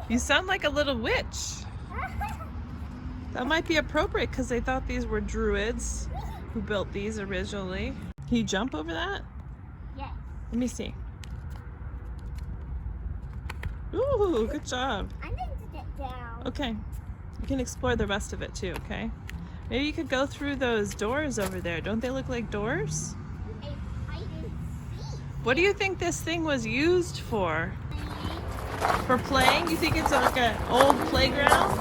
You sound like a little witch. That might be appropriate because they thought these were druids who built these originally. Can you jump over that? Yes. Let me see. Ooh, good job. I need to get down. Okay. You can explore the rest of it too, okay? Maybe you could go through those doors over there. Don't they look like doors? I didn't see. What do you think this thing was used for? For playing? You think it's like an old playground?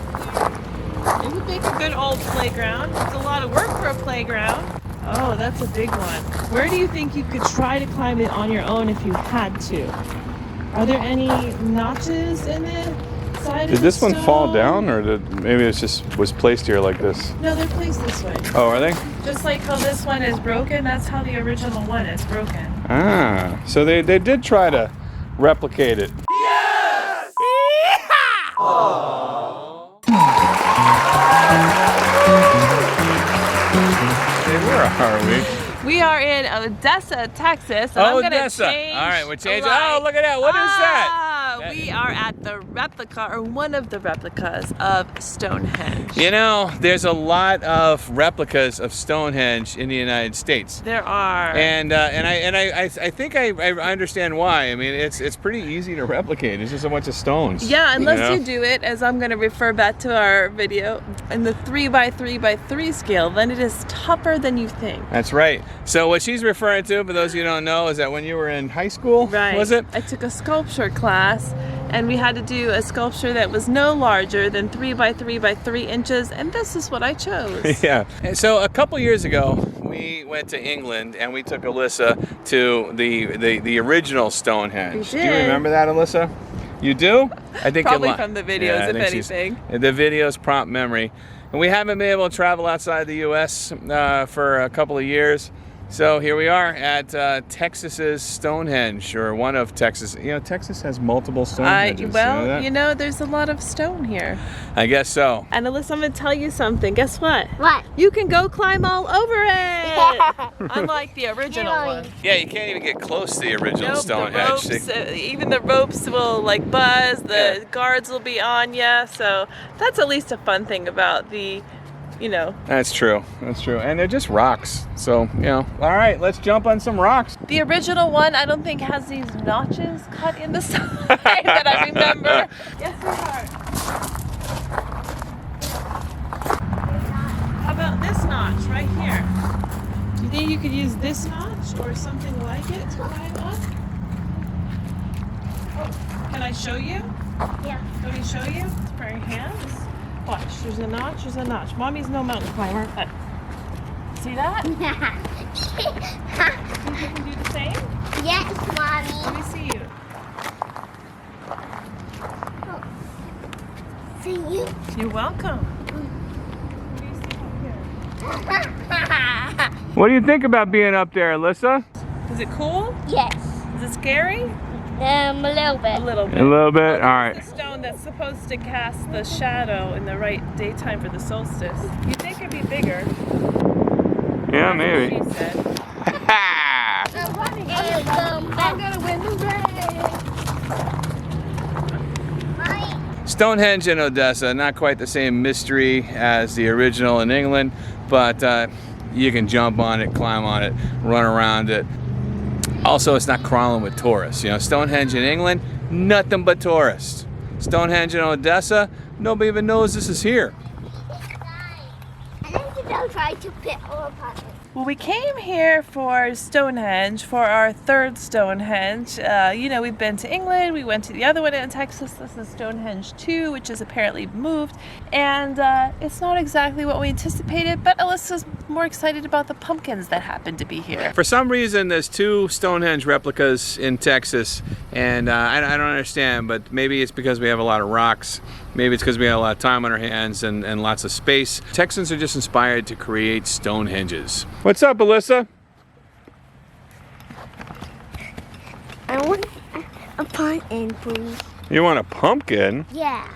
It would make a good old playground. It's a lot of work for a playground. Oh, that's a big one. Where do you think you could try to climb it on your own if you had to? Are there any notches in the side of the Did this one fall stone? down, or maybe it just was placed here like this? No, they're placed this way. Oh, are they? Just like how this one is broken, that's how the original one is broken. Ah, so they did try to replicate it. Yes! Hey, where are we? We are in Odessa, Texas, and I'm gonna Odessa. change. All right, we're changing. light. Oh, look at that. What is that? We are at the replica, or one of the replicas of Stonehenge. You know, there's a lot of replicas of Stonehenge in the United States. There are. And I think I understand why. I mean, it's pretty easy to replicate. It's just a bunch of stones. Yeah, unless know? you do it, as I'm going to refer back to our video, in the 3x3x3 scale, then it is tougher than you think. That's right. So what she's referring to, for those of you who don't know, is that when you were in high school, Right. was it? I took a sculpture class, and we had to do a sculpture that was no larger than 3x3x3 inches, and this is what I chose. Yeah. And so a couple years ago, we went to England and we took Alyssa to the original Stonehenge. We Do you did. remember that, Alyssa? You do? I think Probably you're from the videos, I if think she's- anything. The videos prompt memory. And we haven't been able to travel outside the U.S. For a couple of years. So here we are at Texas's Stonehenge, or one of Texas. You know, Texas has multiple Stonehenges. You know that? You know, there's a lot of stone here. I guess so. And Alyssa, I'm gonna tell you something. Guess what? What? You can go climb all over it. Unlike the original Really? one. Yeah, you can't even get close to the original Nope, Stonehenge. the ropes, even the ropes will like buzz. The guards will be on ya. So that's at least a fun thing about the, you know. That's true. That's true. And they're just rocks. So, you know. All right, let's jump on some rocks. The original one, I don't think has these notches cut in the side that I remember. Yes, sweetheart. How about this notch right here? Do you think you could use this notch or something like it to climb up? Oh, can I show you? Yeah. Let me show you for your hands. Watch, there's a notch, there's a notch. Mommy's no mountain climber, but see that? You can do the same? Yes, Let Mommy. me see you. See you. You're welcome. What do you see up here? What do you think about being up there, Alyssa? Is it cool? Yes. Is it scary? A little bit. A little bit. A little bit? All It's right. the stone that's supposed to cast the shadow in the right daytime for the solstice. You think it'd be bigger? Yeah, That's maybe. what she said. I'm running. I'm gonna win the race. Stonehenge in Odessa, not quite the same mystery as the original in England, but you can jump on it, climb on it, run around it. Also, it's not crawling with tourists. You know, Stonehenge in England, nothing but tourists. Stonehenge in Odessa, nobody even knows this is here. And then you don't try to pit all apart. Well, we came here for Stonehenge, for our third Stonehenge. You know, we've been to England, we went to the other one in Texas. This is Stonehenge 2, which is apparently moved. And it's not exactly what we anticipated, but Alyssa's more excited about the pumpkins that happen to be here. For some reason, there's two Stonehenge replicas in Texas, and I don't understand, but maybe it's because we have a lot of rocks. Maybe it's because we have a lot of time on our hands and lots of space. Texans are just inspired to create Stonehenges. What's up, Alyssa? I want a pumpkin, please. You want a pumpkin? Yeah.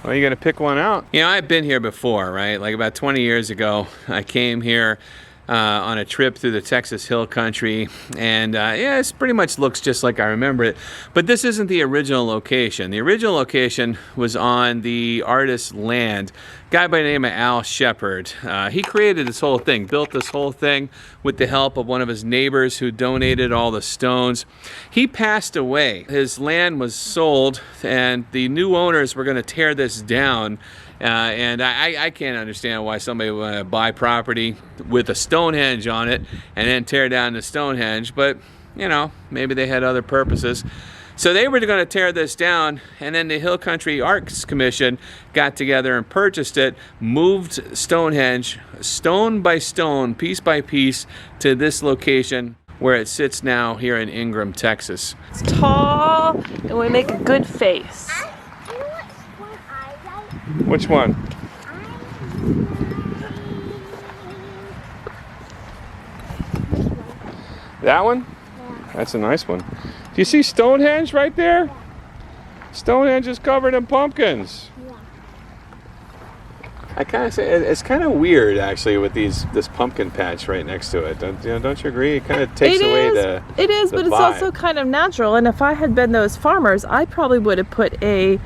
Well, you gotta pick one out. You know, I've been here before, right? Like about 20 years ago, I came here on a trip through the Texas Hill Country, and yeah, it pretty much looks just like I remember it. But this isn't the original location. The original location was on the artist's land, a guy by the name of Al Shepard. He created this whole thing, built this whole thing with the help of one of his neighbors who donated all the stones. He passed away. His land was sold, and the new owners were going to tear this down. And I can't understand why somebody would want to buy property with a Stonehenge on it and then tear down the Stonehenge, but you know, maybe they had other purposes. So they were going to tear this down, and then the Hill Country Arts Commission got together and purchased it, moved Stonehenge stone by stone, piece by piece, to this location where it sits now here in Ingram, Texas. It's tall, and we make a good face. You know what one I like? Which one? That one? Yeah. That's a nice one. Do you see Stonehenge right there? Stonehenge is covered in pumpkins. Yeah. I kind of say it's kind of weird actually with this pumpkin patch right next to it. Don't you agree? It kind of takes away the It is, the but it's vibe. also kind of natural. And if I had been those farmers, I probably would have put a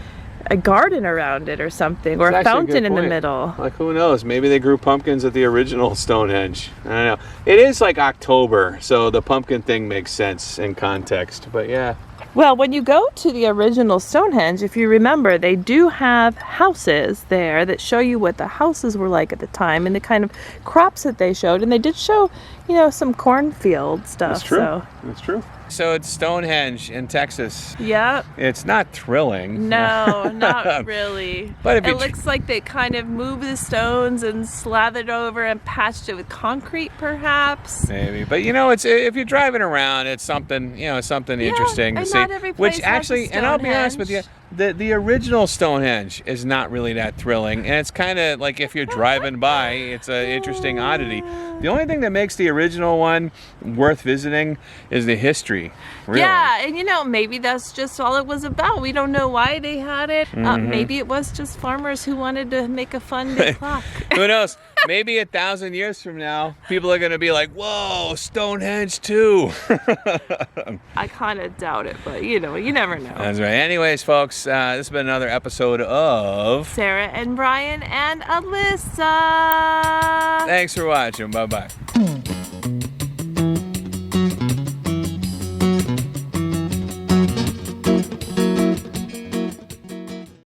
garden around it or something, or a That's actually a good fountain in the point. middle. Like, who knows? Maybe they grew pumpkins at the original Stonehenge. I don't know. It is like October, so the pumpkin thing makes sense in context. But yeah. Well, when you go to the original Stonehenge, if you remember, they do have houses there that show you what the houses were like at the time and the kind of crops that they showed. And they did show, you know, some cornfield stuff. That's true. So. That's true. So it's Stonehenge in Texas. Yep. It's not thrilling. No, not really. But if it you looks like they kind of moved the stones and slathered over and patched it with concrete, perhaps. Maybe, but you know, it's if you're driving around, it's something, you know, something interesting to and see. not every place Which has a actually, and I'll be honest with you, Stonehenge. the original Stonehenge is not really that thrilling, and it's kind of like if you're driving by, it's an interesting oddity. The only thing that makes the original one worth visiting is the history. Really. Yeah, and you know, maybe that's just all it was about. We don't know why they had it. Maybe it was just farmers who wanted to make a fun big clock. Who knows? Maybe 1,000 years from now, people are going to be like, whoa, Stonehenge too. I kind of doubt it, but you know, you never know. That's right. Anyways, folks, this has been another episode of Sarah and Brian and Alyssa. Thanks for watching. Bye-bye.